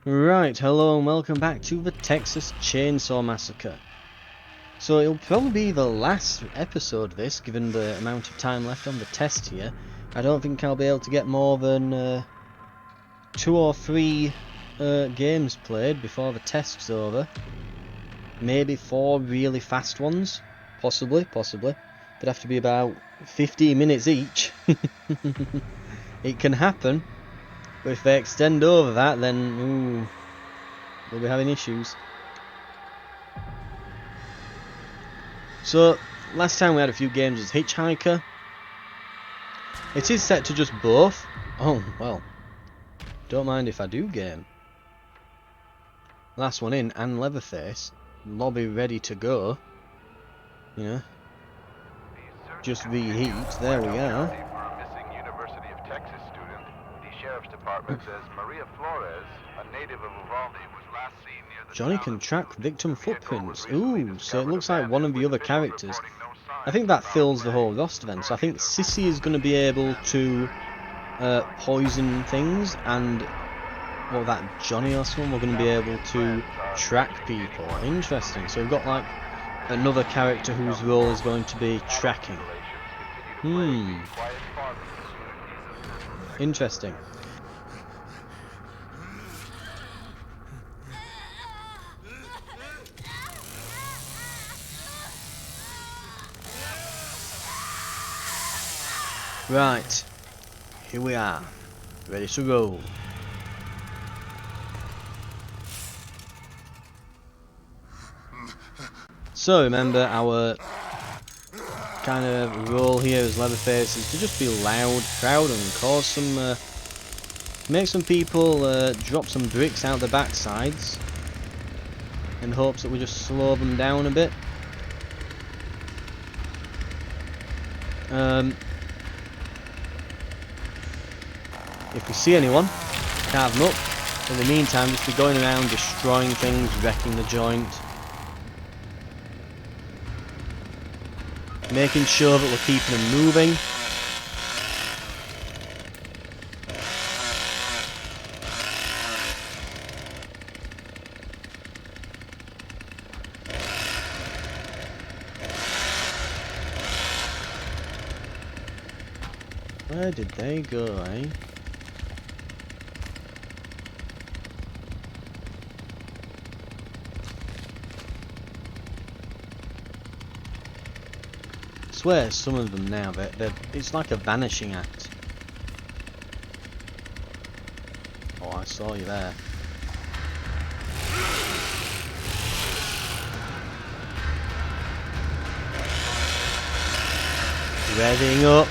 Right, hello and welcome back to the Texas Chain Saw Massacre. So it'll probably be the last episode of this, given the amount of time left on the test here. I don't think I'll be able to get more than 2 or 3 games played before the test's over. Maybe 4 really fast ones, possibly. They'd have to be about 15 minutes each. It can happen, but if they extend over that, then we'll be having issues. So, last time we had a few games as Hitchhiker. It is set to just both. Oh, well. Don't mind if I do game. Last one in, and Leatherface. Lobby ready to go. You know. Just reheat. There we are. Johnny can track victim footprints. Ooh, so it looks like one of the other characters. I think that fills the whole roster then. So I think Sissy is going to be able to poison things, and well, that Johnny or someone, we're going to be able to track people. Interesting. So we've got like another character whose role is going to be tracking. Interesting. Right, here we are, ready to roll. So remember, our kind of role here as Leatherface is to just be loud, proud, and cause some, make some people drop some bricks out their backsides, in hopes that we just slow them down a bit. If we see anyone, carve them up. In the meantime, just be going around destroying things, wrecking the joint. Making sure that we're keeping them moving. Where did they go, eh? I swear some of them now, it's like a vanishing act. Oh, I saw you there. Revving up.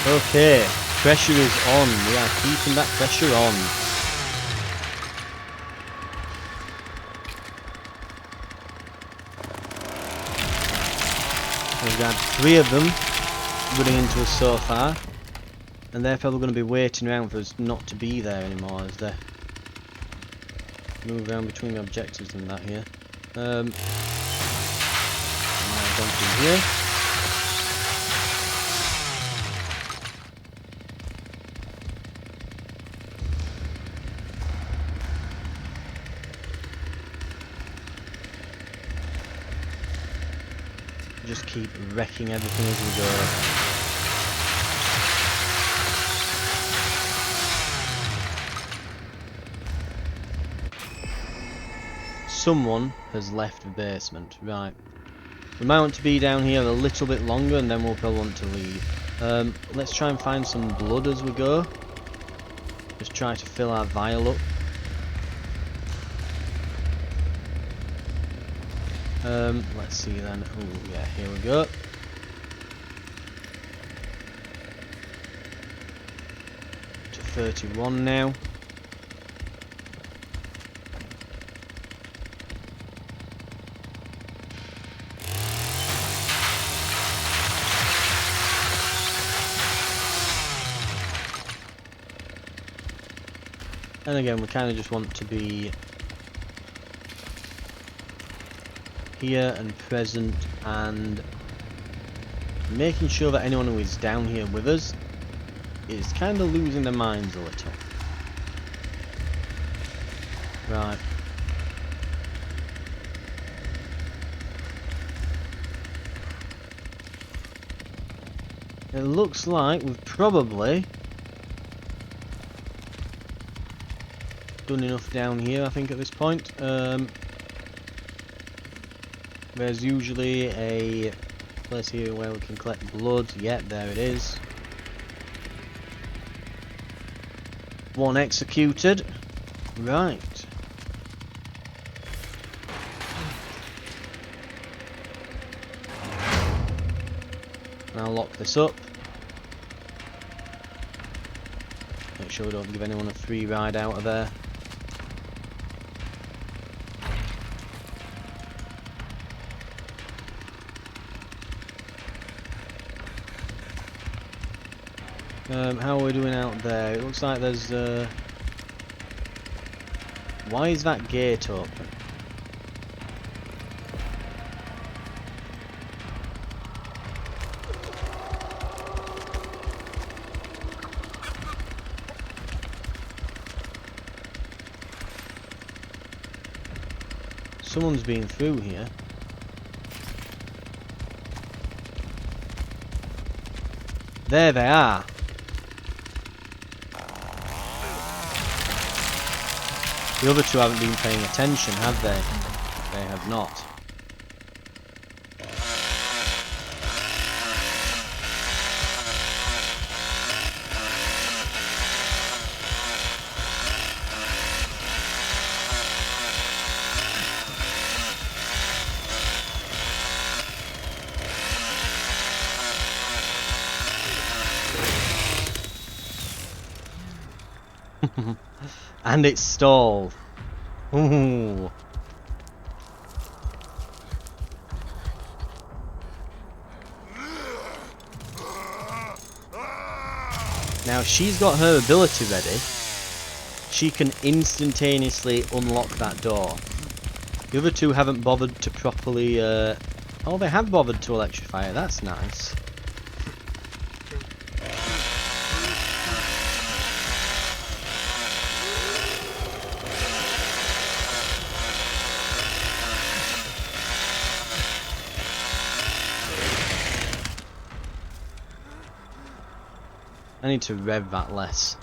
Okay, pressure is on. We are keeping that pressure on. We've got 3 of them running into us so far, and they're probably going to be waiting around for us not to be there anymore as they move around between the objectives and that here. I've gone through here. Just keep wrecking everything as we go. Someone has left the basement. Right. We might want to be down here a little bit longer and then we'll probably want to leave. Let's try and find some blood as we go. Just try to fill our vial up. Let's see then. Oh yeah, here we go. To 31 now. And again, we kind of just want to be here and present and making sure that anyone who is down here with us is kind of losing their minds a little. Right. It looks like we've probably done enough down here, I think, at this point. There's usually a place here where we can collect blood. Yep, there it is. One executed. Right. Now lock this up. Make sure we don't give anyone a free ride out of there. How are we doing out there? It looks like there's why is that gate open? Someone's been through here. There they are. The other two haven't been paying attention, have they? They have not. And it's stalled. Ooh. Now she's got her ability ready. She can instantaneously unlock that door. The other two haven't bothered to properly... Oh, they have bothered to electrify it. That's nice. I need to rev that less.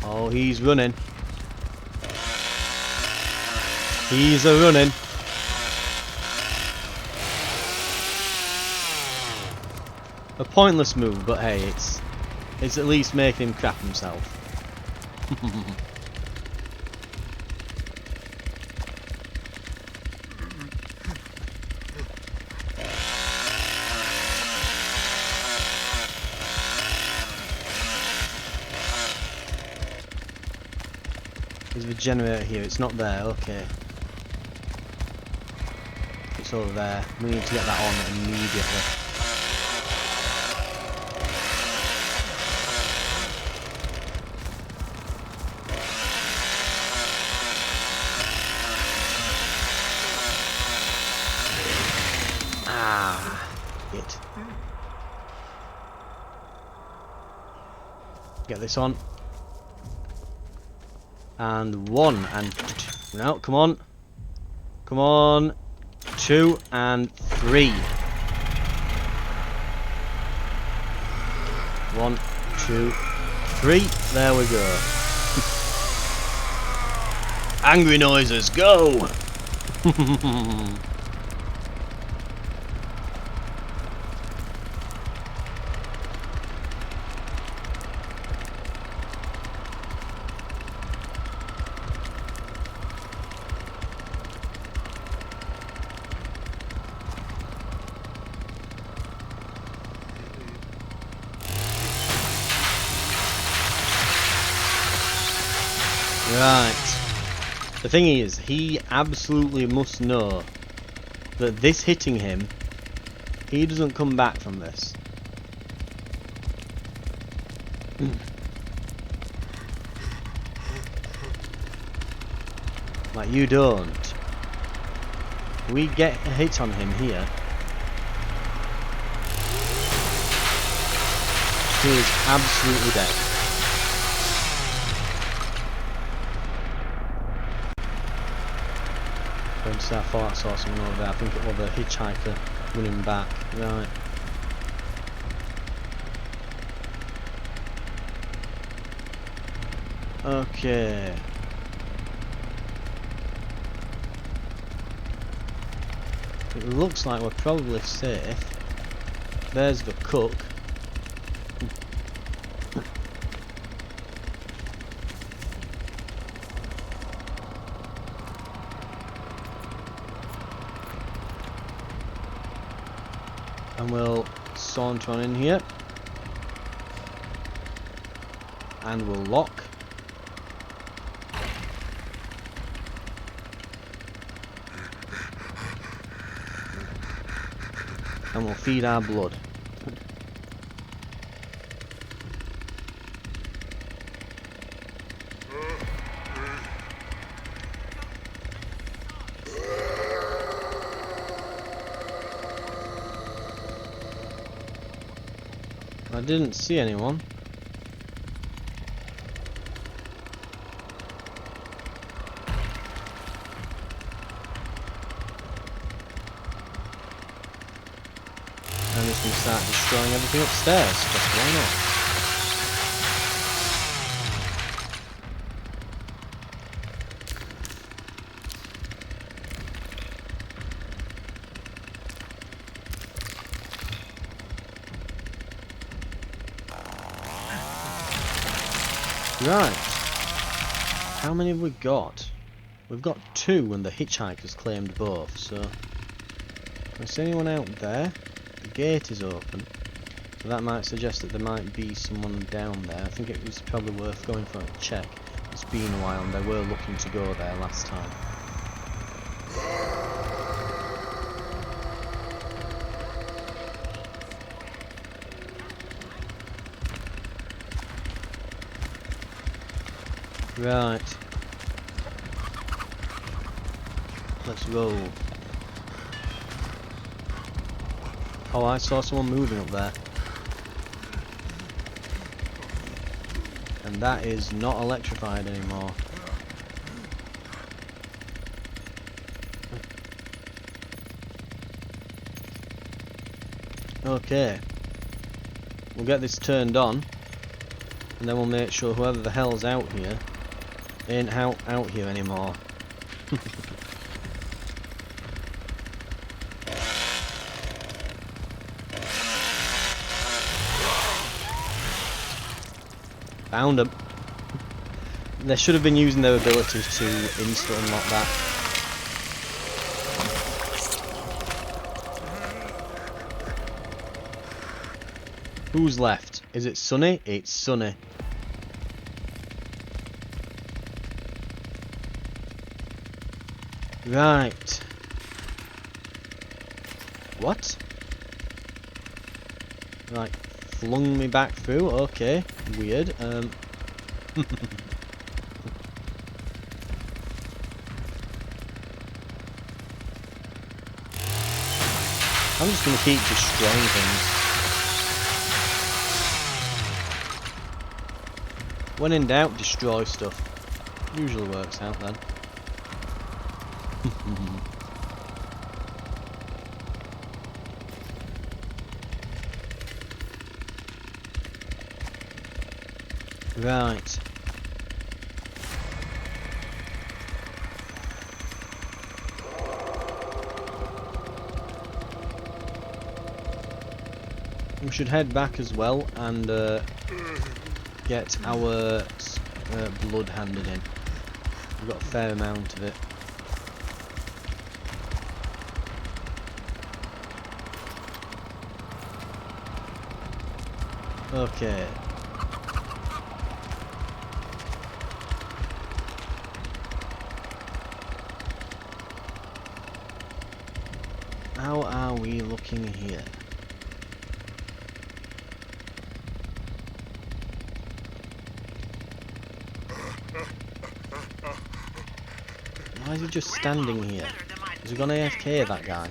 Oh, he's running. He's a running. A pointless move, but hey, it's at least making him crap himself. There's a generator here, it's not there, okay. It's over there. We need to get that on immediately. Ah, it. Get this on. And one and two. No, come on. Come on. 2 and 3. 1, 2, 3. There we go. Angry noises, go! Right. The thing is, he absolutely must know that this hitting him, he doesn't come back from this. Like, you don't. We get a hit on him here. He is absolutely dead. I thought I saw someone over there. I think it was the hitchhiker running back. Right. Okay. It looks like we're probably safe. There's the cook. And we'll saunter on in here. And we'll lock. And we'll feed our blood. I didn't see anyone. I'm just going to start destroying everything upstairs, just why not? Right. How many have we got? We've got 2 and the hitchhiker's claimed both, so... Can I see anyone out there? The gate is open, so that might suggest that there might be someone down there. I think it was probably worth going for a check. It's been a while and they were looking to go there last time. Right. Let's roll. Oh, I saw someone moving up there. And that is not electrified anymore. Okay. We'll get this turned on. And then we'll make sure whoever the hell's out here ain't out here anymore. Found them. They should have been using their abilities to insta-unlock that. Who's left? Is it Sunny? It's Sunny. Right. What? Right. Flung me back through. Okay. Weird. I'm just gonna keep destroying things. When in doubt, destroy stuff. Usually works out then. Right. We should head back as well and get our blood handed in. We've got a fair amount of it. Okay. we looking here? Why is he just standing here? Is he gonna AFK that guy?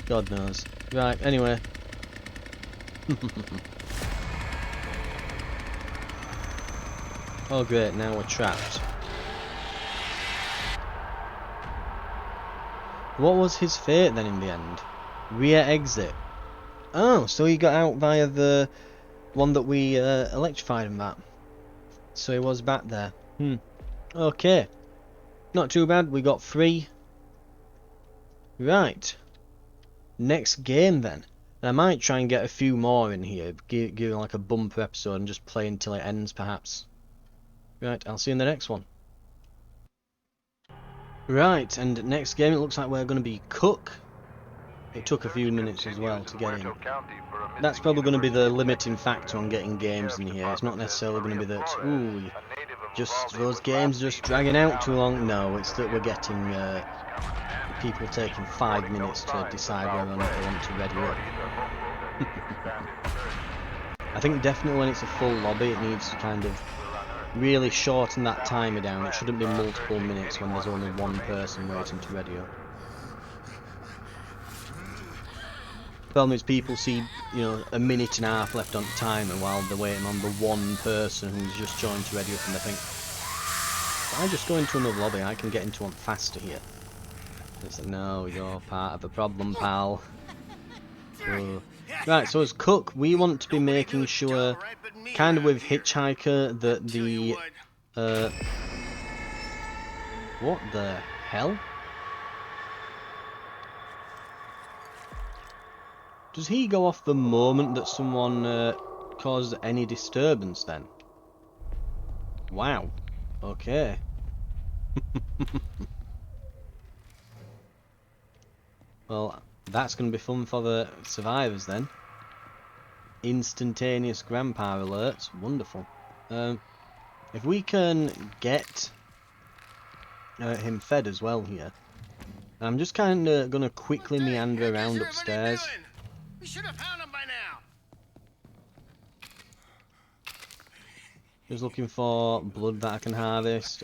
God knows. Right, anyway. Oh great, now we're trapped. What was his fate then in the end? Rear exit. Oh, so he got out via the one that we electrified him at. So he was back there. Okay. Not too bad, we got 3. Right. Next game then. And I might try and get a few more in here, give like a bumper episode and just play until it ends perhaps. Right, I'll see you in the next one. Right, and next game it looks like we're going to be Cook. It took a few minutes as well to get in. That's probably going to be the limiting factor on getting games in here. It's not necessarily going to be that, ooh, just those games just dragging out too long. No, it's that we're getting people taking 5 minutes to decide whether or not they want to ready up. I think definitely when it's a full lobby it needs to kind of really shorten that timer down. It shouldn't be multiple minutes when there's only one person waiting to ready up. Problem is people see, you know, a minute and a half left on the timer while they're waiting on the one person who's just joined to ready up, and they think, if I just go into another lobby I can get into one faster here. It's like, no, you're part of the problem, pal. Right, so as Cook, we want to be making sure, kind of with Hitchhiker, that the... what the hell? Does he go off the moment that someone causes any disturbance then? Wow. Okay. Well, that's going to be fun for the survivors then. Instantaneous grandpa alerts. Wonderful. If we can get him fed as well here. I'm just kind of going to quickly meander around upstairs. We should have found him by now. Just looking for blood that I can harvest.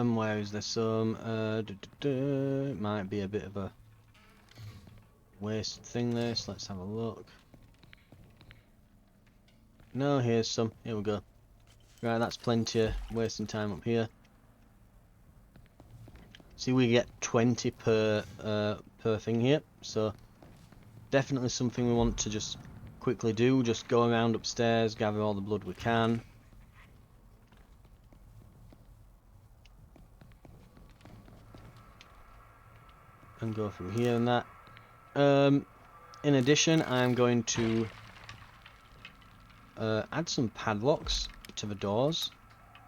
Where is there some? It might be a bit of a waste thing this. Let's have a look. No, here's some. Here we go. Right, that's plenty of wasting time up here. See, we get 20 per thing here, so definitely something we want to just quickly do. Just go around upstairs, gather all the blood we can. And go through here and that. In addition, I'm going to add some padlocks to the doors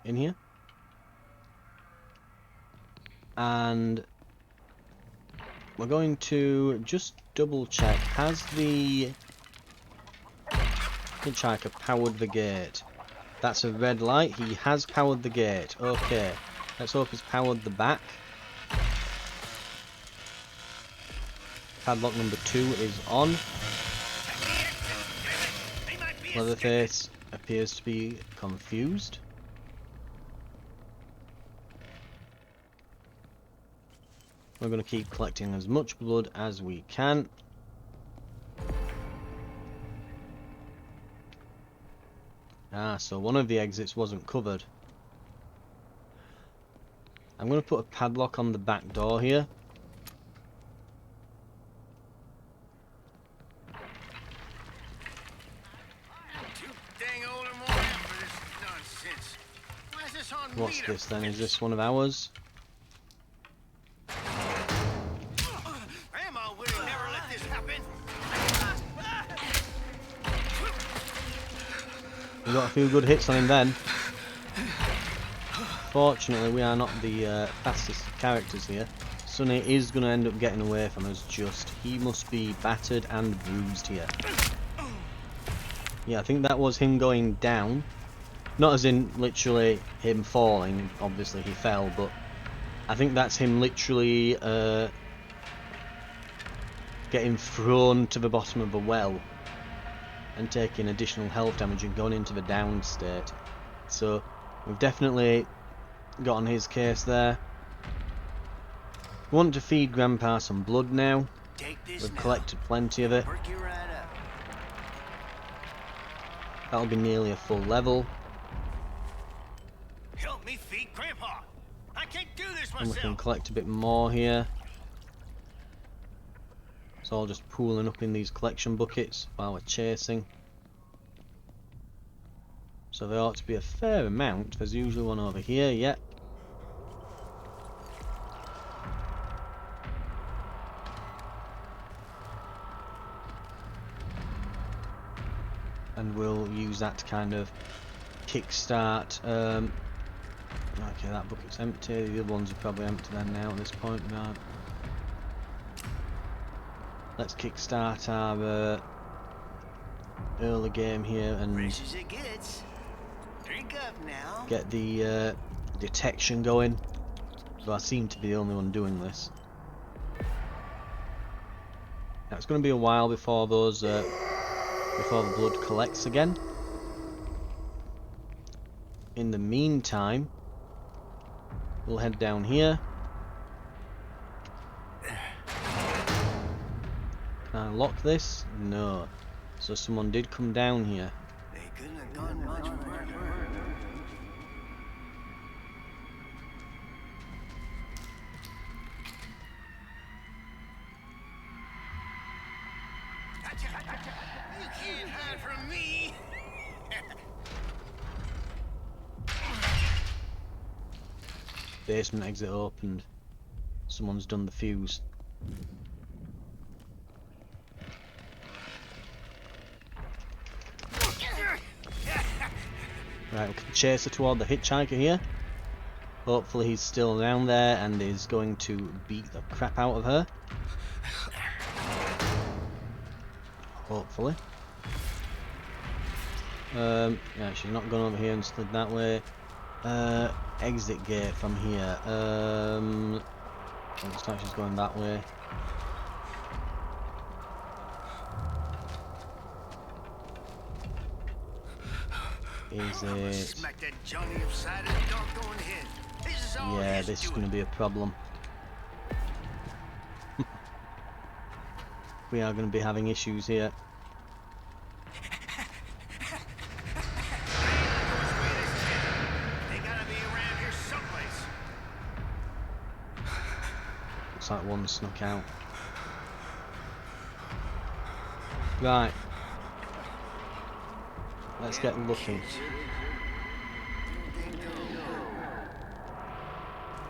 in here. And we're going to just double check, has the Hitchhiker powered the gate? That's a red light. He has powered the gate. Okay, let's hope he's powered the back. Padlock number 2 is on. Leatherface appears to be confused. We're going to keep collecting as much blood as we can. Ah, so one of the exits wasn't covered. I'm going to put a padlock on the back door here. What's this then? Is this one of ours? We got a few good hits on him then. Fortunately, we are not the fastest characters here. Sonny is going to end up getting away from us. He must be battered and bruised here. Yeah, I think that was him going down. Not as in literally him falling, obviously he fell, but I think that's him literally getting thrown to the bottom of a well and taking additional health damage and going into the down state. So we've definitely got on his case there. We want to feed Grandpa some blood now. We've collected plenty of it. That'll be nearly a full level. Help me feed Grandpa. I can't do this And we can myself. collect a bit more here. It's all just pooling up in these collection buckets while we're chasing. So there ought to be a fair amount. There's usually one over here, yep. And we'll use that to kind of kickstart. Okay, that bucket's empty. The other ones are probably empty then now at this point. Right. Let's kickstart our early game here and get the detection going. Though I seem to be the only one doing this. Now it's going to be a while before those before the blood collects again. In the meantime, we'll head down here. Can I lock this? No. So someone did come down here. They couldn't have gone much further. You can't hide from me. Basement exit opened. Someone's done the fuse. Right, we can chase her toward the hitchhiker here. Hopefully he's still around there and is going to beat the crap out of her. Hopefully. Yeah, she's not gone over here and slid that way. Exit gate from here. Looks like she's going that way. Is it? Smack that Johnny upside his doggone head. This is all Yeah, his this is doing. going to be a problem. We are going to be having issues here. They gotta be around here someplace. Looks like one snuck out. Right. Let's get looking.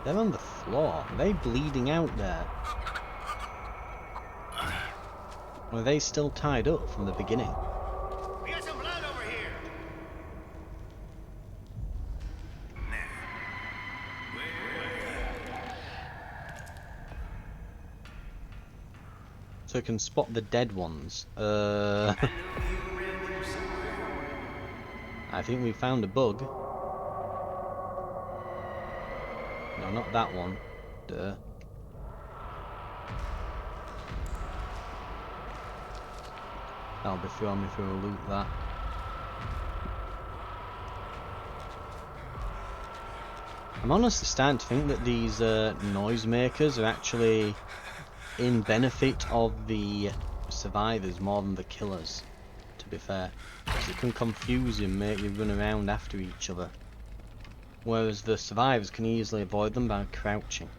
They're on the floor. Are they bleeding out there? Or are they still tied up from the beginning? We got some blood over here. So we can spot the dead ones. I think we found a bug. No, not that one. Duh. That'll be throwing me through a loop, that. I'm honestly starting to think that these noisemakers are actually in benefit of the survivors more than the killers, to be fair. Because it can confuse you and make you run around after each other. Whereas the survivors can easily avoid them by crouching.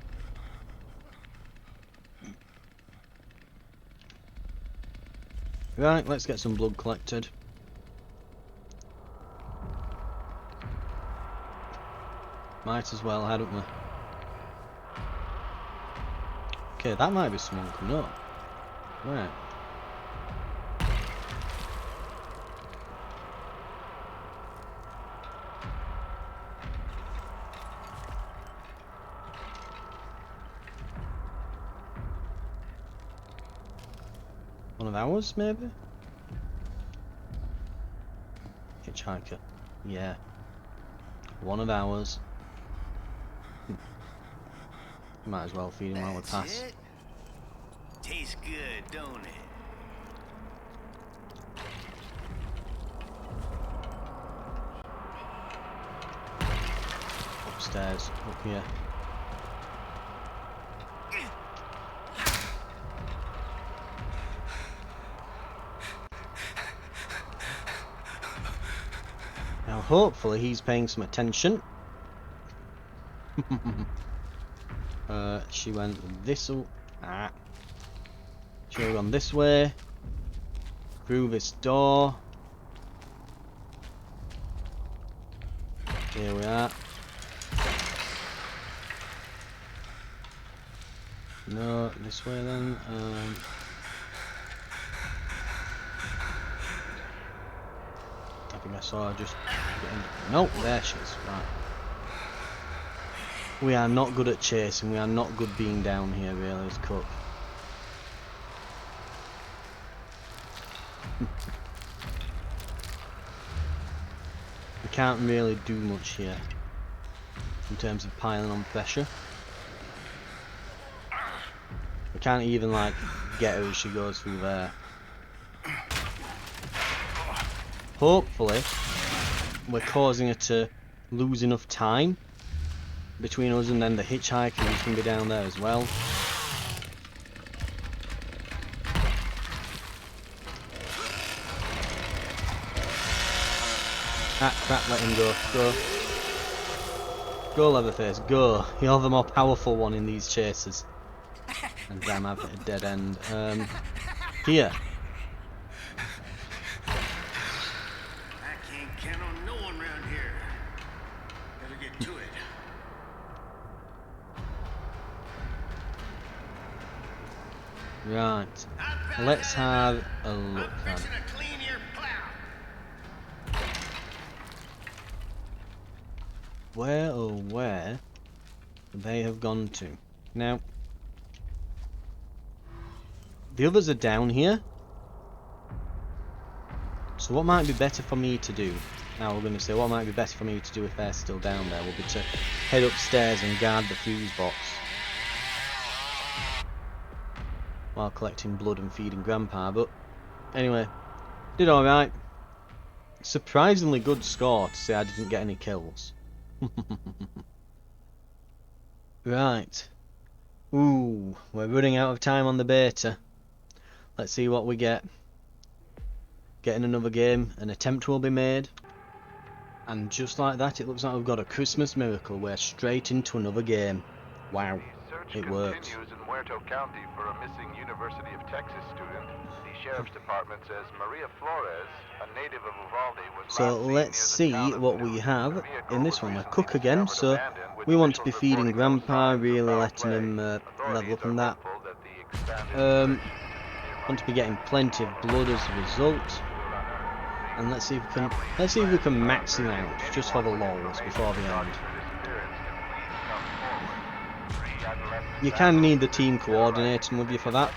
Right, let's get some blood collected. Might as well, hadn't we? Okay, that might be someone coming up. Right. One of ours, maybe? Hitchhiker. Yeah. One of ours. Might as well feed him while we That's pass. it. Tastes good, don't it? Upstairs, up here. Now hopefully he's paying some attention. She went this way. She would have gone this way. Through this door. Here we are. No, this way then. I think I saw her just getting... Nope, there she is. Right. We are not good at chasing. We are not good being down here, really, as cook. We can't really do much here in terms of piling on pressure. We can't even like get her as she goes through there. Hopefully we're causing her to lose enough time between us and then the hitchhiker who's going to be down there as well. Ah crap, let him go. Go Leatherface, go. You're the more powerful one in these chases. And damn, I've hit a dead end. Here. I can't count on no one around here. Better get to it. Right. Let's have a look then. I'm fixing to clean your plow. Where oh where they have gone to. Now the others are down here. So what might be better for me to do? Now we're going to say what might be better for me to do if they're still down there will be to head upstairs and guard the fuse box while collecting blood and feeding Grandpa. But anyway, did alright. Surprisingly good score to say I didn't get any kills. Right. Ooh, we're running out of time on the beta. Let's see what we get. Getting another game, an attempt will be made. And just like that, it looks like we've got a Christmas miracle. We're straight into another game. Wow, it works. Continues in Muerto County for a missing University of Texas student. The sheriff's department says Maria Flores, a native of Uvalde, was So let's see what we have in this one. We're cook again, so we want to be feeding Grandpa, really letting him level up on that. Want to be getting plenty of blood as a result. And let's see if we can max him out just for the lols before the end. You can need the team coordinating with you for that,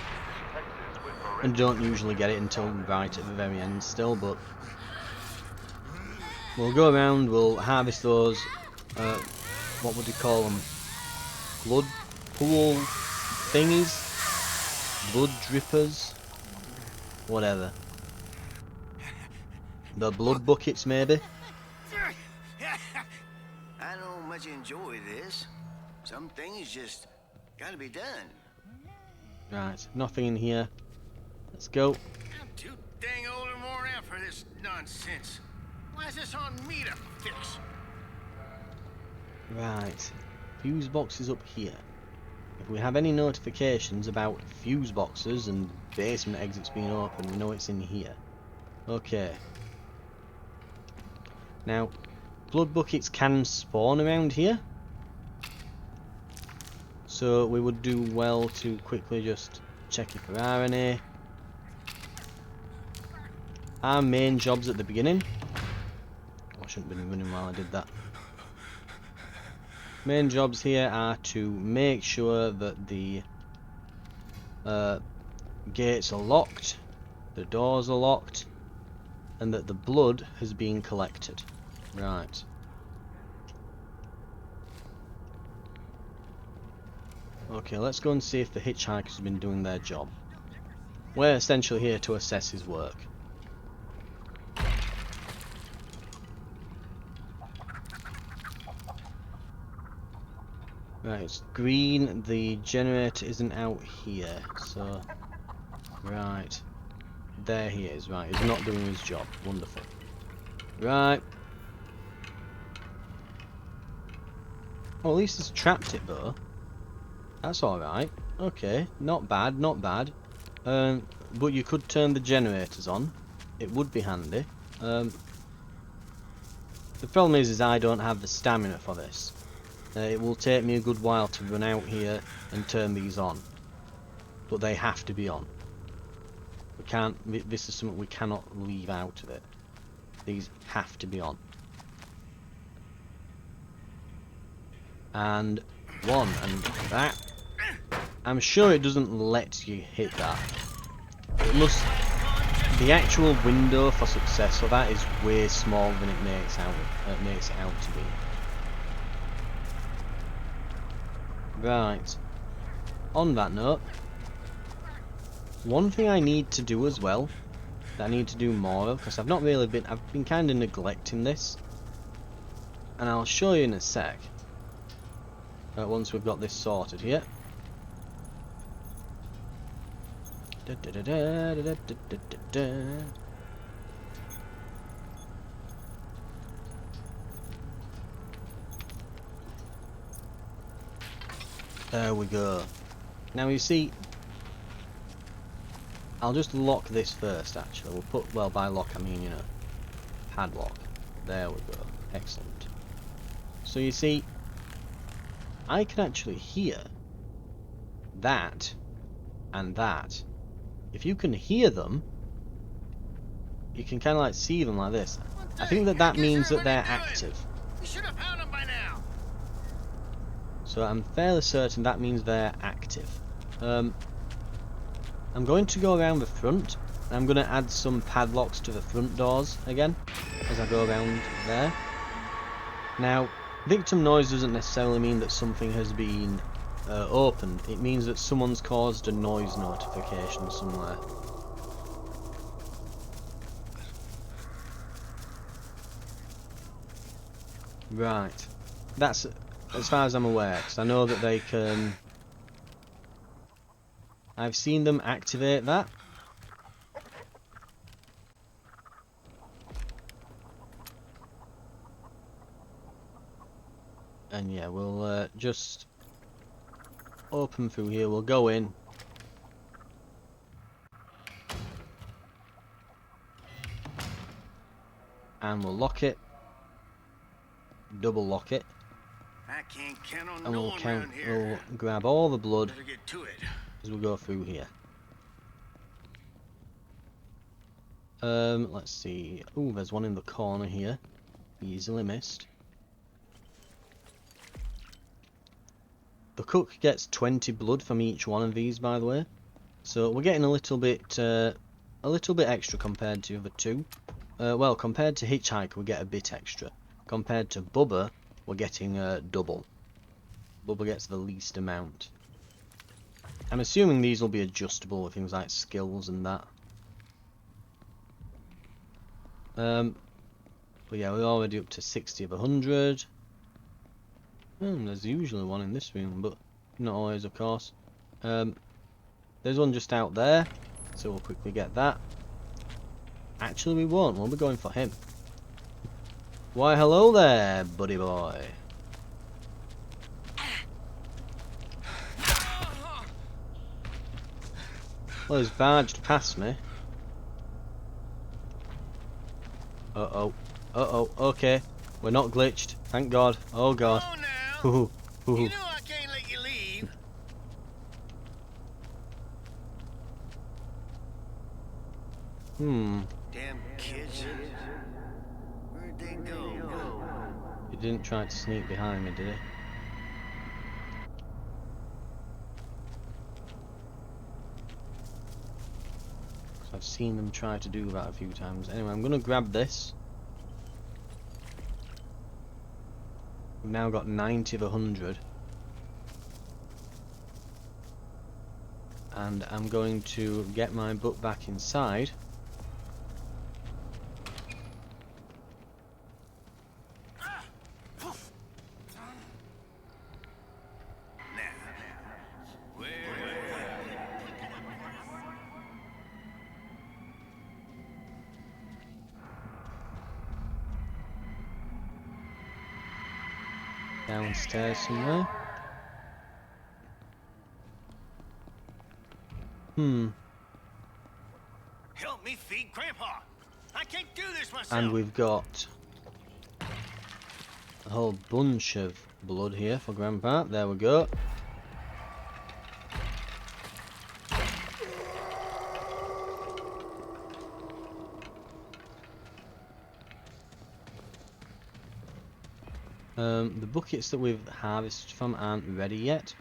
and don't usually get it until right at the very end still, but we'll go around, we'll harvest those, what would you call them, blood pool thingies, blood drippers, whatever. The blood buckets maybe? I don't much enjoy this. Some things just gotta be done. Right, nothing in here. Let's go. I'm too dang old and worn out for this nonsense. Why is this on me to fix? Right, fuse boxes up here. If we have any notifications about fuse boxes and basement exits being open, we know it's in here. Okay. Now, blood buckets can spawn around here, so we would do well to quickly just check if there are any. Our main jobs at the beginning. I shouldn't have been running while I did that. Main jobs here are to make sure that the gates are locked, the doors are locked, and that the blood has been collected. Right. Okay, let's go and see if the hitchhikers have been doing their job. We're essentially here to assess his work. Right, it's green. The generator isn't out here, so... Right. There he is. Right, he's not doing his job. Wonderful. Right. Oh, at least he's trapped it, though. That's alright. Okay, not bad, not bad. But you could turn the generators on. It would be handy. The problem is I don't have the stamina for this. It will take me a good while to run out here and turn these on. But they have to be on. We can't, this is something we cannot leave out of it. These have to be on. And one, and that. I'm sure it doesn't let you hit that. It must, the actual window for success for that is way smaller than it makes it out to be. Right. On that note, one thing I need to do as well, that I need to do more of, because I've been kind of neglecting this, and I'll show you in a sec. Once we've got this sorted here. There we go. Now you see, I'll just lock this first actually. We'll put, well, by lock I mean, you know, padlock. There we go. Excellent. So you see, I can actually hear that and that. If you can hear them, you can kind of like see them like this. I think that means that they're active. We should have found them by now. So I'm fairly certain that means they're active. I'm going to go around the front. I'm going to add some padlocks to the front doors again as I go around there. Now, victim noise doesn't necessarily mean that something has been opened. It means that someone's caused a noise notification somewhere. Right. That's as far as I'm aware, because I know that they can... I've seen them activate that. And yeah, we'll just open through here, we'll go in. And we'll lock it. Double lock it. I can't count on And no we'll one around here. we'll grab all the blood Better get to it. as we go through here. Let's see. Ooh, there's one in the corner here. Easily missed. The cook gets 20 blood from each one of these, by the way. So we're getting a little bit extra compared to the two. Well, compared to Hitchhiker, we get a bit extra. Compared to Bubba, we're getting double. Bubba gets the least amount. I'm assuming these will be adjustable with things like skills and that. But yeah, we're already up to 60 of 100. There's usually one in this room, but not always, of course. There's one just out there, so we'll quickly get that. Actually, we won't. We'll be going for him. Why, hello there, buddy boy. Well, he's barged past me. Uh-oh. Uh-oh. Okay. We're not glitched. Thank God. Oh, God. Oh, now. Hoo hoo. You know I can't let you leave. Damn kids. Where'd they go? He didn't try to sneak behind me, did he? I've seen them try to do that a few times. Anyway, I'm going to grab this. We've now got 90 of 100. And I'm going to get my book back inside. Downstairs somewhere. Help me feed Grandpa. I can't do this myself. And we've got a whole bunch of blood here for Grandpa. There we go. The buckets that we've harvested from aren't ready yet.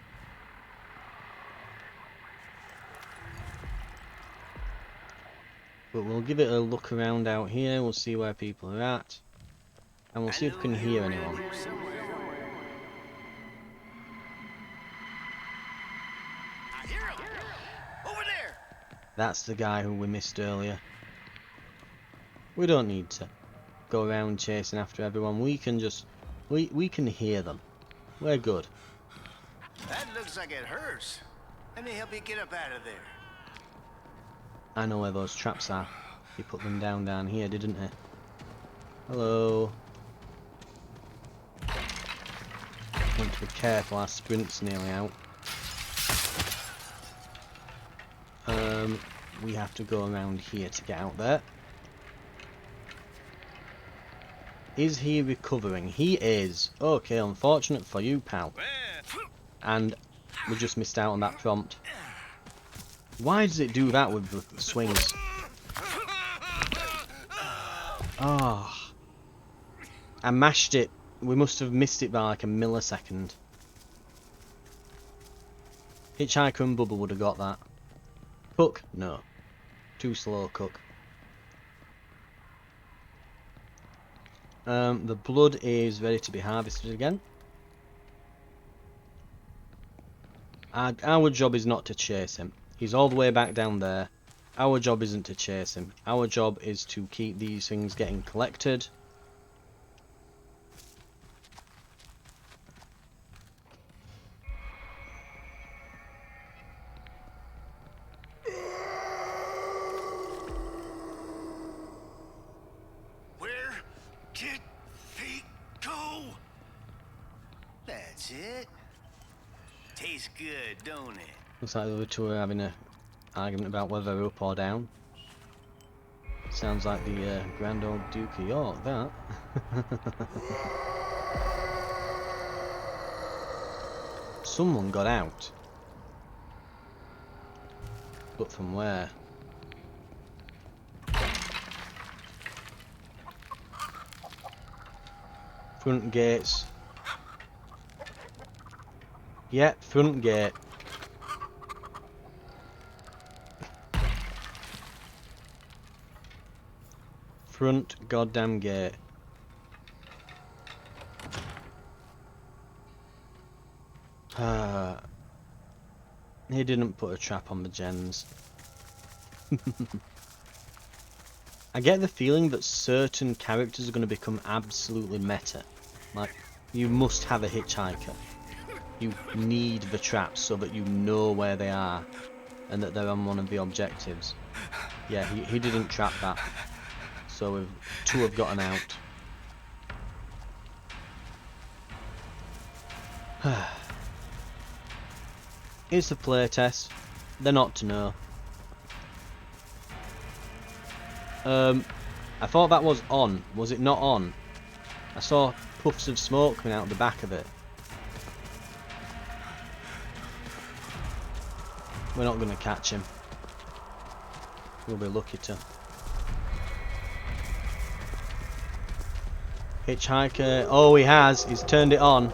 But we'll give it a look around out here, we'll see where people are at. And we'll see if we can hear anyone. I hear him. Over there. That's the guy who we missed earlier. We don't need to go around chasing after everyone. We can just... We can hear them. We're good. That looks like it hurts. Let me help you get up out of there. I know where those traps are. He put them down here, didn't he? Hello. Want to be careful, our sprint's nearly out. We have to go around here to get out there. Is he recovering? He is. Okay, unfortunate for you, pal. And we just missed out on that prompt. Why does it do that with the swings? Ah. Oh. I mashed it. We must have missed it by like a millisecond. Hitchhiker and Bubba would have got that. Cook? No. Too slow, Cook. The blood is ready to be harvested again. Our job is not to chase him. He's all the way back down there. Our job isn't to chase him. Our job is to keep these things getting collected. Where did they go? That's it. Tastes good, don't it? Looks like the other two are having an argument about whether they're up or down. Sounds like the Grand Old Duke of York, that. Someone got out. But from where? Front gates. Yep, front gate. Front goddamn gate. He didn't put a trap on the gens. I get the feeling that certain characters are going to become absolutely meta. Like, you must have a hitchhiker. You need the traps so that you know where they are and that they're on one of the objectives. Yeah, he didn't trap that. So two have gotten out. It's a playtest. They're not to know. I thought that was on. Was it not on? I saw puffs of smoke coming out the back of it. We're not going to catch him. We'll be lucky to. Hitchhiker. Oh, he has. He's turned it on.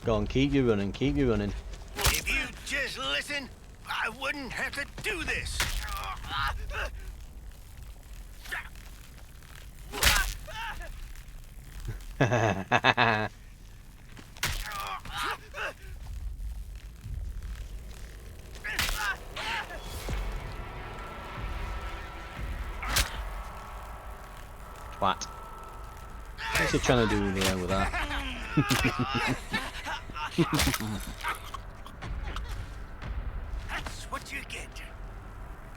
Go on, keep you running. Keep you running. If you just listen, I wouldn't have to do this. twat. What's he trying to do there with that? That's what you get.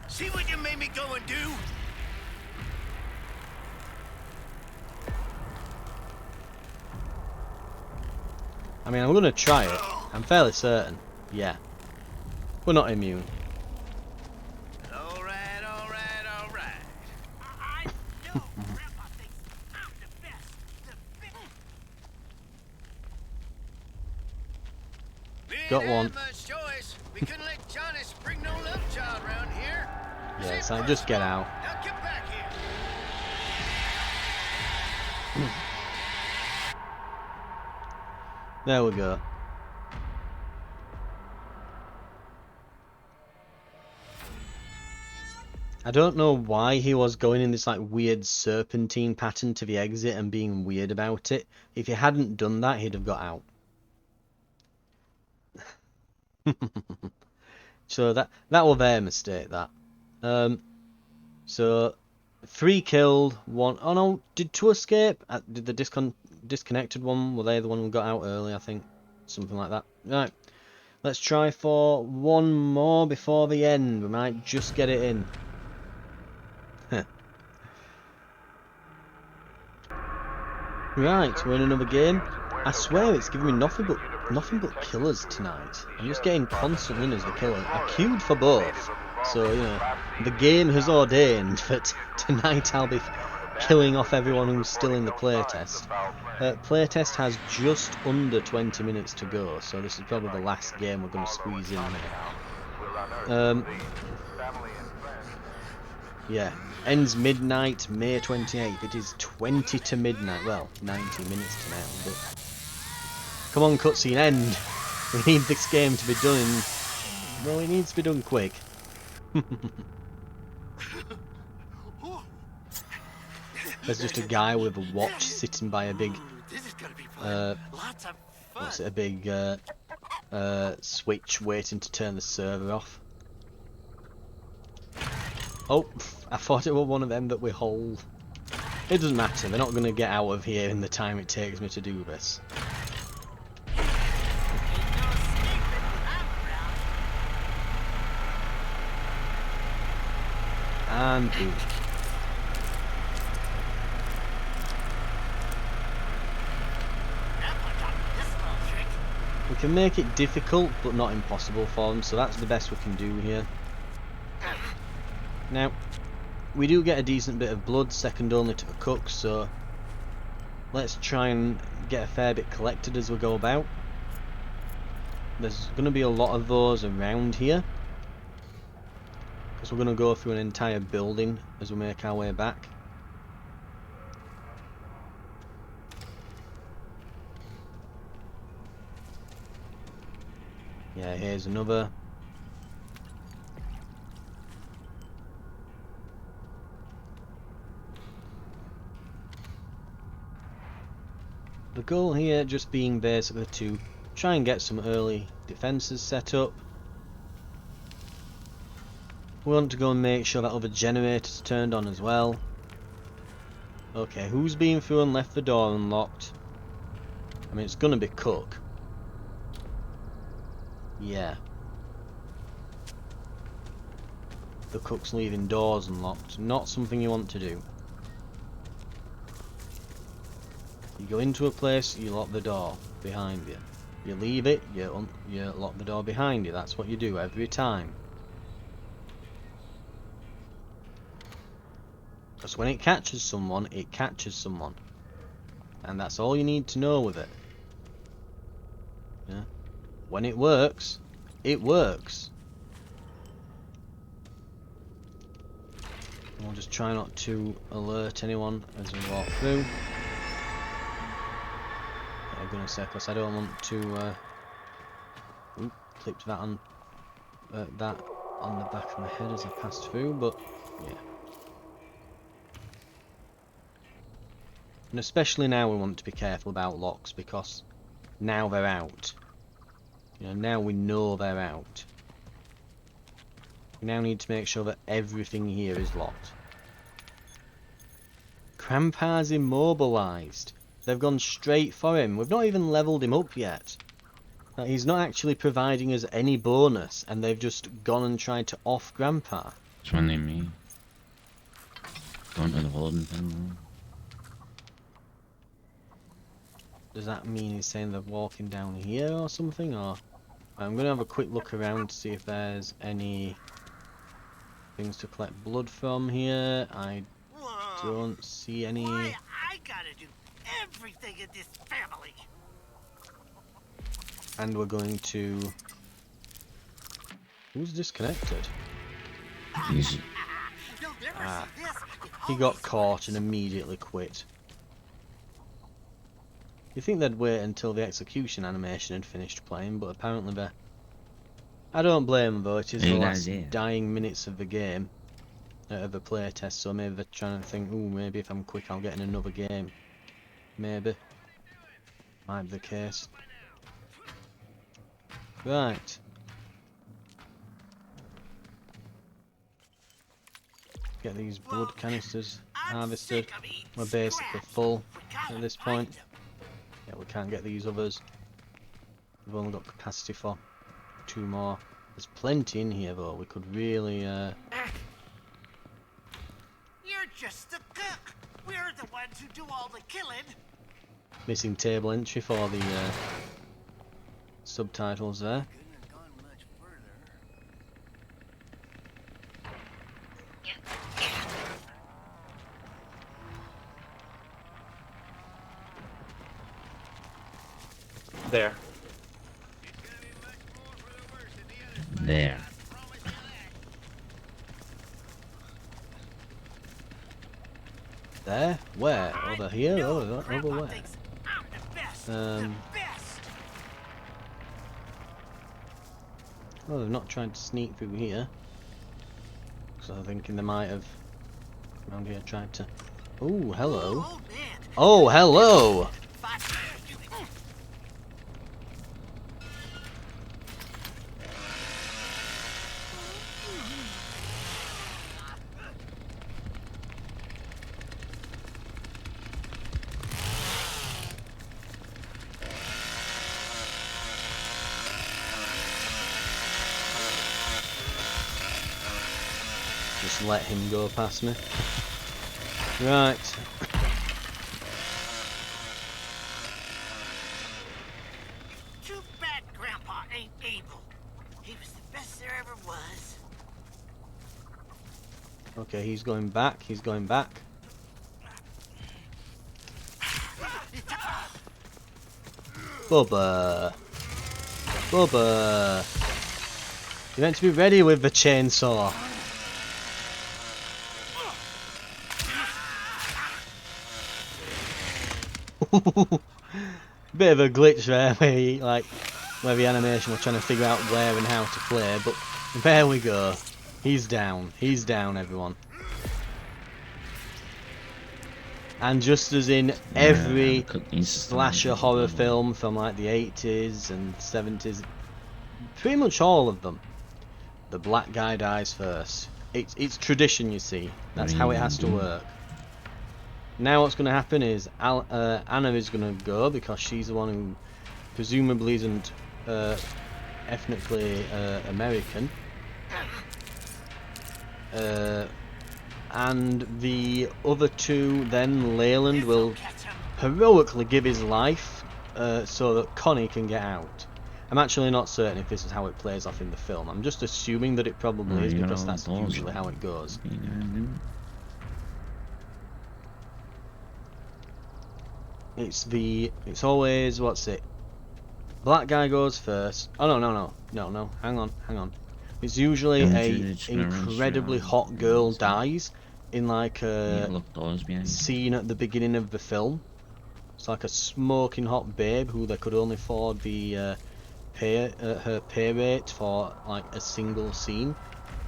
See what you made me go and do? I mean, I'm gonna try it. I'm fairly certain. Yeah. We're not immune. All right, all right, all right. I know Grandpa thinks I'm the best. We didn't Got have one. much choice. We couldn't let Johnny spring no love child around here. Yeah, Say so first, just get out. now get back here. There we go. I don't know why he was going in this like weird serpentine pattern to the exit and being weird about it. If he hadn't done that, he'd have got out. So that was their mistake. That. So 3 killed, 1. Oh no, did 2 escape? Did the disconnected one? Were they the one who got out early? I think something like that. Right. Let's try for 1 more before the end. We might just get it in. Right, we're in another game. I swear it's giving me nothing but killers tonight. I'm just getting constant winners the killer. I queued for both, so you know the game has ordained that tonight I'll be killing off everyone who's still in the playtest. Playtest has just under 20 minutes to go, so this is probably the last game we're going to squeeze in here. Yeah, ends midnight, May 28th. It is 20 to midnight. Well, 90 minutes to now, but... Come on, cutscene, end! We need this game to be done... Well, it needs to be done quick. There's just a guy with a watch sitting by a big... what's it, a big switch waiting to turn the server off. Oh, I thought it was one of them that we hold. It doesn't matter, they're not going to get out of here in the time it takes me to do this. And boom. We can make it difficult, but not impossible for them, so that's the best we can do here. Now, we do get a decent bit of blood, second only to the cook, so let's try and get a fair bit collected as we go about. There's going to be a lot of those around here, because we're going to go through an entire building as we make our way back. Yeah, here's another. The goal here just being basically to try and get some early defences set up. We want to go and make sure that other generator's turned on as well. Okay, who's been through and left the door unlocked? I mean, it's gonna be Cook. Yeah. The Cook's leaving doors unlocked. Not something you want to do. You go into a place, you lock the door behind you. You leave it, you lock the door behind you. That's what you do every time. Because when it catches someone, it catches someone. And that's all you need to know with it. Yeah. When it works, it works. And we'll just try not to alert anyone as we walk through. I'm gonna say, because I don't want to clip that on the back of my head as I pass through, but yeah. And especially now we want to be careful about locks, because now they're out. You know, now we know they're out. We now need to make sure that everything here is locked. Grandpa's immobilised. They've gone straight for him. We've not even levelled him up yet. Like, he's not actually providing us any bonus, and they've just gone and tried to off Grandpa. Which one they mean? Going to the holding pen. Does that mean he's saying they're walking down here or something? Or I'm going to have a quick look around to see if there's any things to collect blood from here. I don't see any. Why I gotta do everything in this family? And we're going to. Who's disconnected? He's You'll never Ah, see this. It he always got caught works. and immediately quit. You think they'd wait until the execution animation had finished playing, but apparently they're. I don't blame them though, it is the Hey, last guys, yeah. dying minutes of the game, of the playtest, so maybe they're trying to think, ooh, maybe if I'm quick I'll get in another game. Maybe. Might be the case. Right. Get these blood canisters harvested. sick of eating We're basically scraps. full We gotta at this find point. them. Yeah, we can't get these others. We've only got capacity for 2 more. There's plenty in here though, we could really You're just a cook. We're the ones who do all the killing. missing table entry for the subtitles there. Couldn't have gone much further. There. there. There? Where? Over here? No, Over Grandpa where? thinks I'm the best. The Um, best. Well, they've not tried to sneak through here. So I'm thinking they might have around here tried to. Oh, hello. Oh, man. Oh, hello! Fight. Just let him go past me. Right. Too bad Grandpa ain't able. He was the best there ever was. Okay, he's going back. He's going back. Bubba. Bubba. You're meant to be ready with the chainsaw. Bit of a glitch there, where the animation was trying to figure out where and how to play, but there we go. He's down. He's down, everyone. And just as in every slasher horror film from like the 80s and 70s, pretty much all of them, the black guy dies first. It's tradition, you see. That's how it has to work. Now what's going to happen is Anna is going to go because she's the one who presumably isn't ethnically American. And the other two, then Leyland will heroically give his life so that Connie can get out. I'm actually not certain if this is how it plays off in the film. I'm just assuming that it probably is because that's usually how it goes. It's always, what's it? Black guy goes first. Oh no, hang on. It's usually a incredibly hot girl dies in like a scene at the beginning of the film. It's like a smoking hot babe who they could only afford the her pay rate for like a single scene.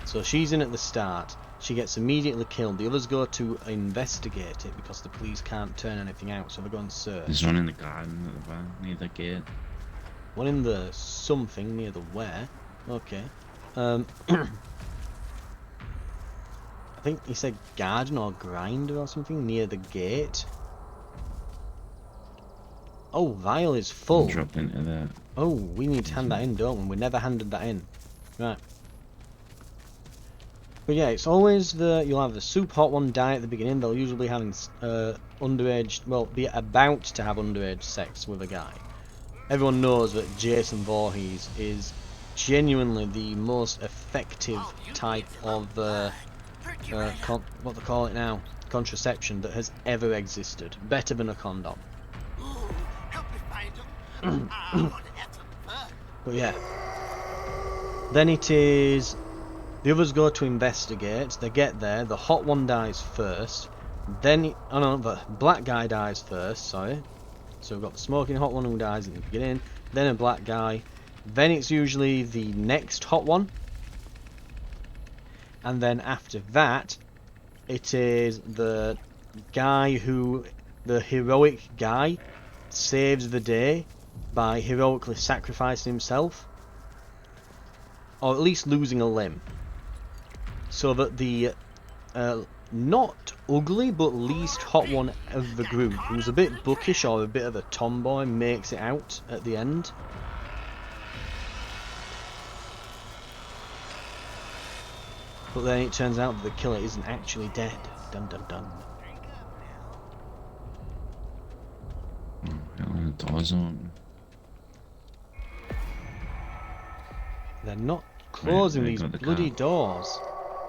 So she's in at the start. She gets immediately killed. The others go to investigate it because the police can't turn anything out, so they go and search. There's one in the garden at the back, near the gate. One in the something near the where. Okay. I think he said garden or grinder or something near the gate. Oh, vial is full. Dropped into that. Oh, we need to hand that in, don't we? We never handed that in. Right. But yeah, it's always you'll have the super hot one die at the beginning. They'll usually be having underage, well, be about to have underage sex with a guy. Everyone knows that Jason Voorhees is genuinely the most effective type of what they call it now, contraception that has ever existed. Better than a condom. Ooh, help me find him. I want to have some fun. But yeah. Then it is the others go to investigate. They get there. The hot one dies first. Then the black guy dies first. Sorry. So we've got the smoking hot one who dies in the beginning. Then a black guy. Then it's usually the next hot one. And then after that, it is the guy the heroic guy, saves the day by heroically sacrificing himself. Or at least losing a limb. So that the not ugly but least hot one of the group, who's a bit bookish or a bit of a tomboy, makes it out at the end. But then it turns out that the killer isn't actually dead. Dun dun dun. The doors open. They're not closing Right, these got the bloody car. doors.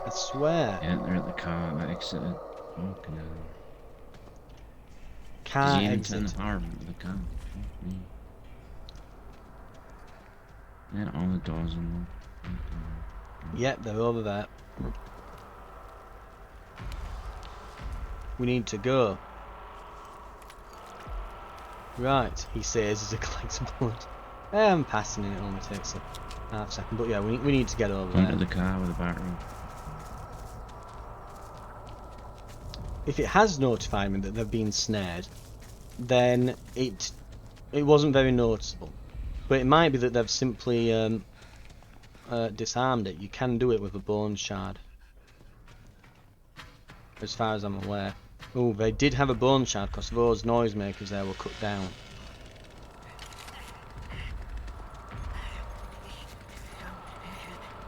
I swear. Yeah, they're at the car that exited. Fucking hell. Car Did you even turn exit. the power on the car? Fuck me. Yeah, all the doors unlocked. Yep, they're over there. We need to go. Right, he says as he collects blood. I'm passing it, only takes a half second. But yeah, we need to get over Under there. the car with a battery. If it has notified me that they've been snared, then it wasn't very noticeable. But it might be that they've simply disarmed it. You can do it with a bone shard, as far as I'm aware. Oh, they did have a bone shard because those noisemakers there were cut down.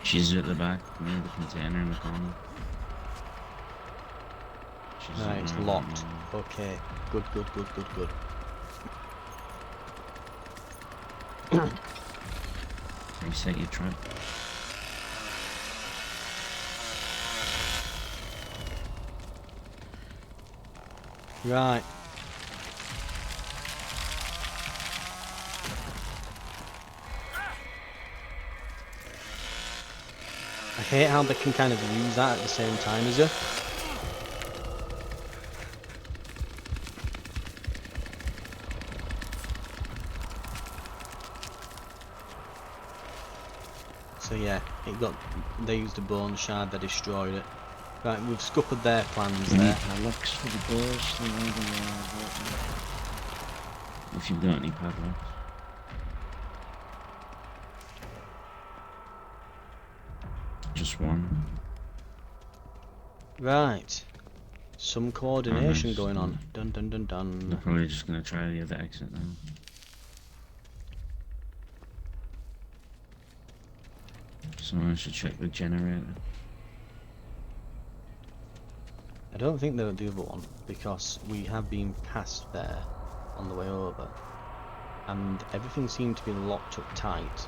She's at the back, near the container in the corner. She's Right, it's around locked. now. Okay, good. Reset your trap. Right. I hate how they can kind of use that at the same time as you. So yeah, they used a bone shard, they destroyed it. Right, we've scuppered their plans We there. need padlocks for the doors. So if you've got any padlocks. Just one. Right. Some coordination nice. going on. Dun dun dun They're dun. probably just gonna try the other exit now. So I should check the generator. I don't think they're the other one, because we have been past there on the way over. And everything seemed to be locked up tight.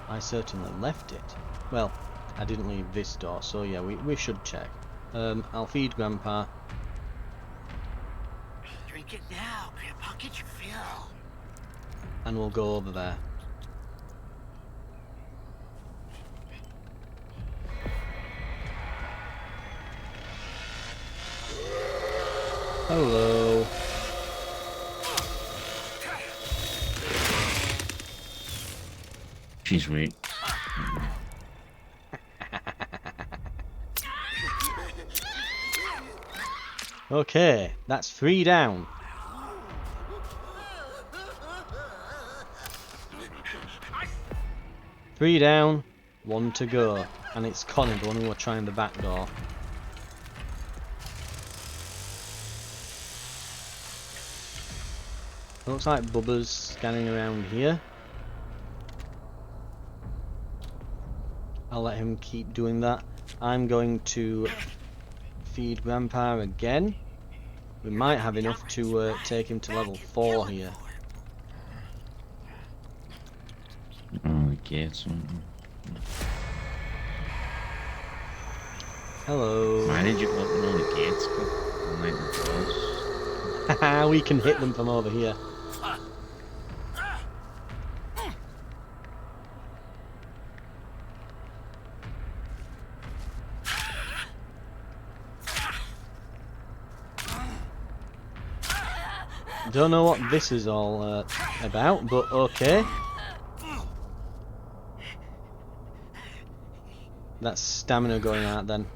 I certainly left it. Well, I didn't leave this door, so yeah, we should check. I'll feed Grandpa. Drink it now, Grandpa. Get your fill. And we'll go over there. Hello. She's weak. Okay, that's 3 down. 3 down, 1 to go. And it's Connie, the one who are trying the back door. Looks like Bubba's scanning around here. I'll let him keep doing that. I'm going to feed Grandpa again. We might have enough to take him to level 4 here. Oh, the gates. Hello. Why did you open all the gates? Like the doors? Haha, we can hit them from over here. Don't know what this is all about, but okay. That's stamina going out then.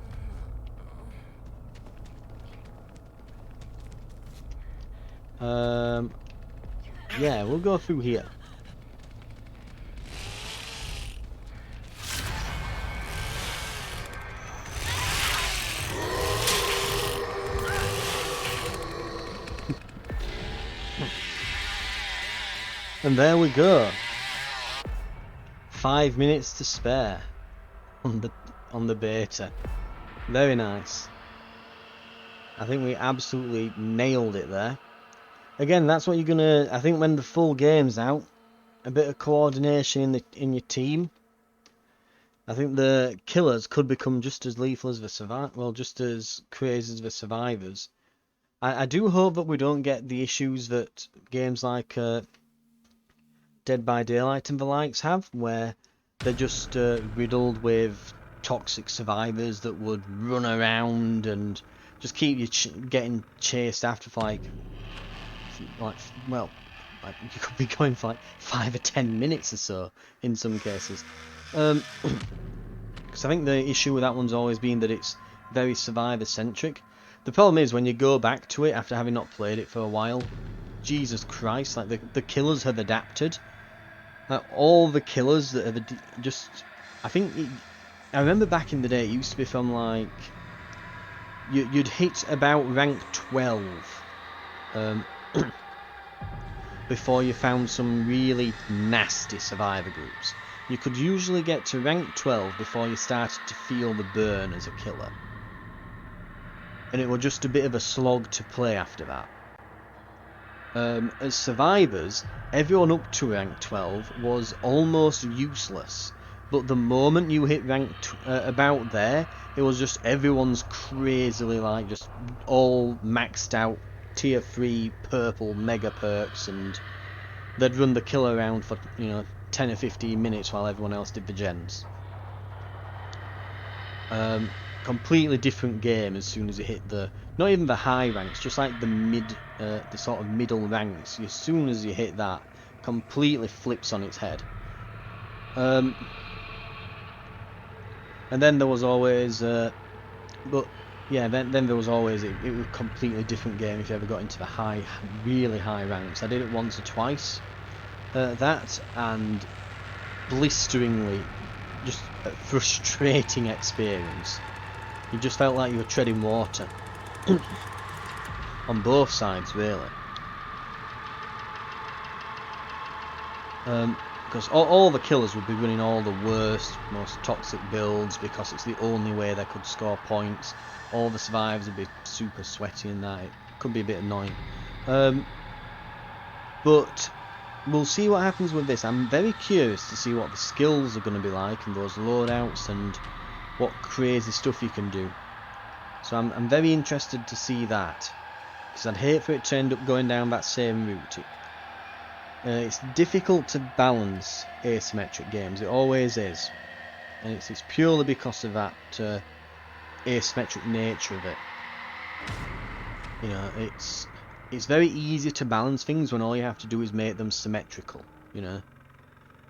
Yeah, we'll go through here. And there we go. 5 minutes to spare on the beta. Very nice. I think we absolutely nailed it there. Again, that's what you're gonna. I think when the full game's out, a bit of coordination in your team. I think the killers could become just as lethal as the just as crazy as the survivors. I do hope that we don't get the issues that games like Dead by Daylight and the likes have, where they're just riddled with toxic survivors that would run around and just keep you getting chased after for like you could be going for like 5 or 10 minutes or so in some cases. Because I think the issue with that one's always been that it's very survivor centric. The problem is when you go back to it after having not played it for a while, Jesus Christ, like the killers have adapted. All the killers that have I remember back in the day it used to be from like you'd hit about rank 12 before you found some really nasty survivor groups. You could usually get to rank 12 before you started to feel the burn as a killer. And it was just a bit of a slog to play after that. As survivors, everyone up to rank 12 was almost useless. But the moment you hit rank about there, it was just everyone's crazily like just all maxed out tier 3 purple mega perks, and they'd run the kill around for 10 or 15 minutes while everyone else did the gens. Completely different game as soon as you hit not even the high ranks, just like the sort of middle ranks. As soon as you hit that, completely flips on its head. And then there was always then there was always it was a completely different game if you ever got into the really high ranks. I did it once or twice. That and blisteringly just a frustrating experience. You just felt like you were treading water. On both sides, really. Because all the killers would be running all the worst, most toxic builds because it's the only way they could score points. All the survivors would be super sweaty and that. It could be a bit annoying. But we'll see what happens with this. I'm very curious to see what the skills are going to be like and those loadouts and what crazy stuff you can do. So I'm very interested to see that, because I'd hate for it to end up going down that same route. It's difficult to balance asymmetric games, it always is, and it's purely because of that asymmetric nature of it. It's very easy to balance things when all you have to do is make them symmetrical.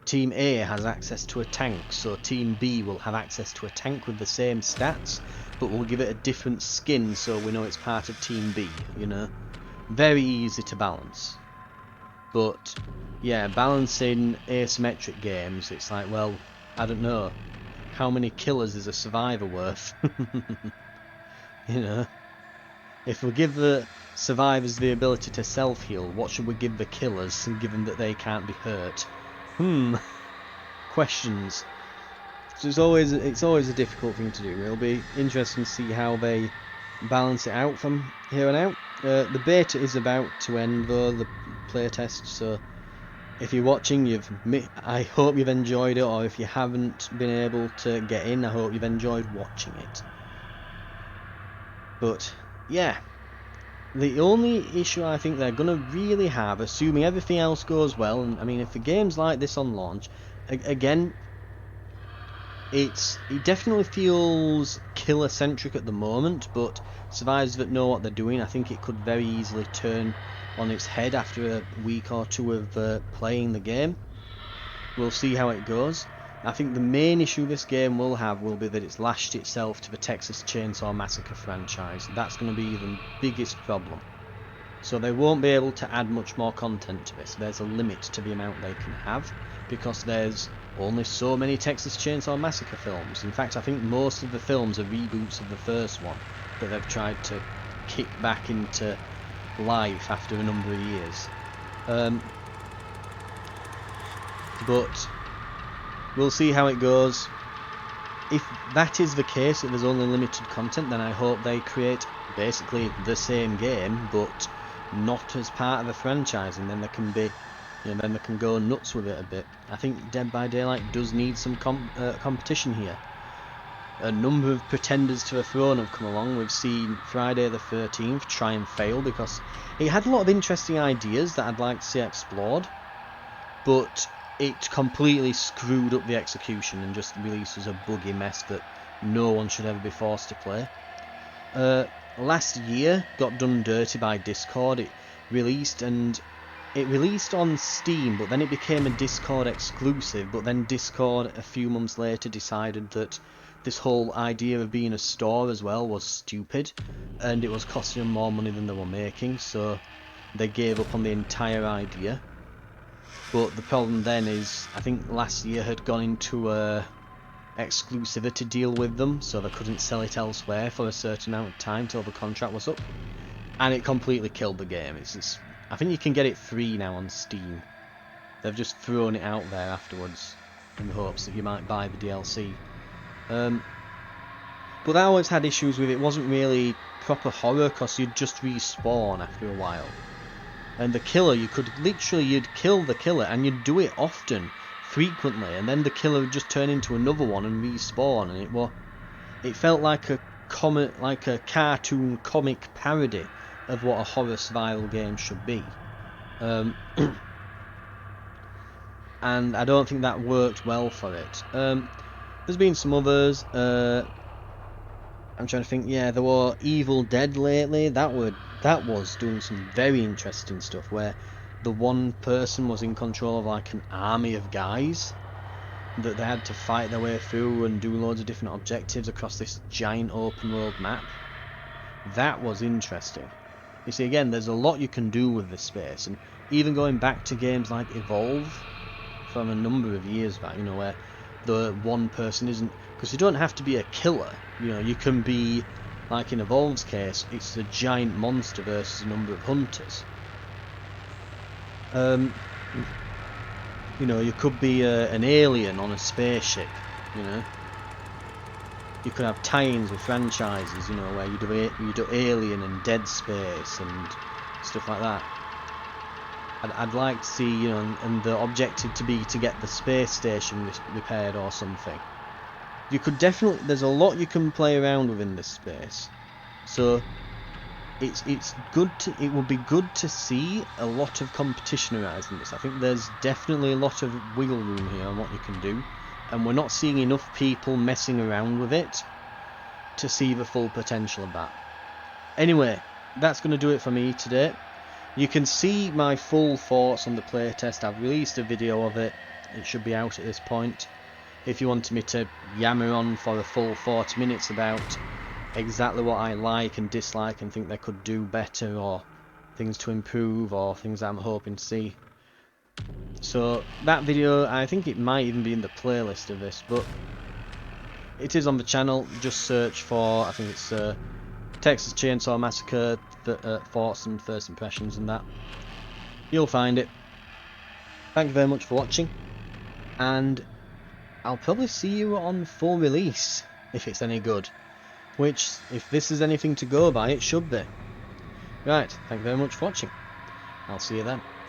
Team A has access to a tank, so Team B will have access to a tank with the same stats, but we'll give it a different skin so we know it's part of Team B, Very easy to balance. But, yeah, balancing asymmetric games, it's like, well, I don't know. how many killers is a survivor worth? You know, if we give the survivors the ability to self-heal, what should we give the killers, given that they can't be hurt? Questions. So it's always a difficult thing to do. It'll be interesting to see how they balance it out from here on out. The beta is about to end though, the playtest, so if you're watching, I hope you've enjoyed it, or if you haven't been able to get in, I hope you've enjoyed watching it. But yeah, the only issue I think they're gonna really have, assuming everything else goes well, and I mean if the game's like this on launch, again, it definitely feels killer-centric at the moment, but survivors that know what they're doing, I think it could very easily turn on its head after a week or two of playing the game. We'll see how it goes. I think the main issue this game will have will be that it's lashed itself to the Texas Chain Saw Massacre franchise. That's going to be the biggest problem. So they won't be able to add much more content to this. There's a limit to the amount they can have, because there's only so many Texas Chain Saw Massacre films. In fact, I think most of the films are reboots of the first one that they've tried to kick back into life after a number of years. But we'll see how it goes. If that is the case, that there's only limited content, then I hope they create basically the same game, but not as part of a franchise, and then they can be, then they can go nuts with it a bit. I think Dead by Daylight does need some competition here. A number of pretenders to the throne have come along. We've seen Friday the 13th try and fail because it had a lot of interesting ideas that I'd like to see explored, but it completely screwed up the execution and just released as a buggy mess that no one should ever be forced to play. Last year got done dirty by Discord. It released on Steam, but then it became a Discord exclusive, but then Discord a few months later decided that this whole idea of being a store as well was stupid, and it was costing them more money than they were making, so they gave up on the entire idea. But the problem then is, I think last year had gone into a exclusivity deal with them, so they couldn't sell it elsewhere for a certain amount of time till the contract was up, and it completely killed the game. I think you can get it free now on Steam. They've just thrown it out there afterwards in the hopes that you might buy the DLC. But I always had issues with it. Wasn't really proper horror because you'd just respawn after a while. And the killer, you'd kill the killer, and you'd do it often, frequently, and then the killer would just turn into another one and respawn, and it felt like a cartoon comic parody of what a horror survival game should be. And I don't think that worked well for it. There's been some others. I'm trying to think. Yeah, there were Evil Dead lately. That was doing some very interesting stuff, where the one person was in control of like an army of guys that they had to fight their way through and do loads of different objectives across this giant open world map. That was interesting. You see, again, there's a lot you can do with this space, and even going back to games like Evolve from a number of years back, where the one person isn't, because you don't have to be a killer, you can be, like in Evolve's case, it's a giant monster versus a number of hunters. You could be an alien on a spaceship, You could have tie-ins with franchises, where you do Alien and Dead Space and stuff like that. I'd like to see, and the objective to be to get the space station repaired or something. You could definitely, there's a lot you can play around with in this space. So it would be good to see a lot of competition arise in this. I think there's definitely a lot of wiggle room here on what you can do, and we're not seeing enough people messing around with it to see the full potential of that. Anyway, that's going to do it for me today. You can see my full thoughts on the playtest. I've released a video of it. It should be out at this point. If you wanted me to yammer on for a full 40 minutes about exactly what I like and dislike and think they could do better, or things to improve, or things I'm hoping to see. So that video, I think it might even be in the playlist of this, but it is on the channel. Just search for, I think it's Texas Chain Saw Massacre, thoughts and first impressions and that. You'll find it. Thank you very much for watching, and I'll probably see you on full release, if it's any good. Which, if this is anything to go by, it should be. Right, thank you very much for watching. I'll see you then.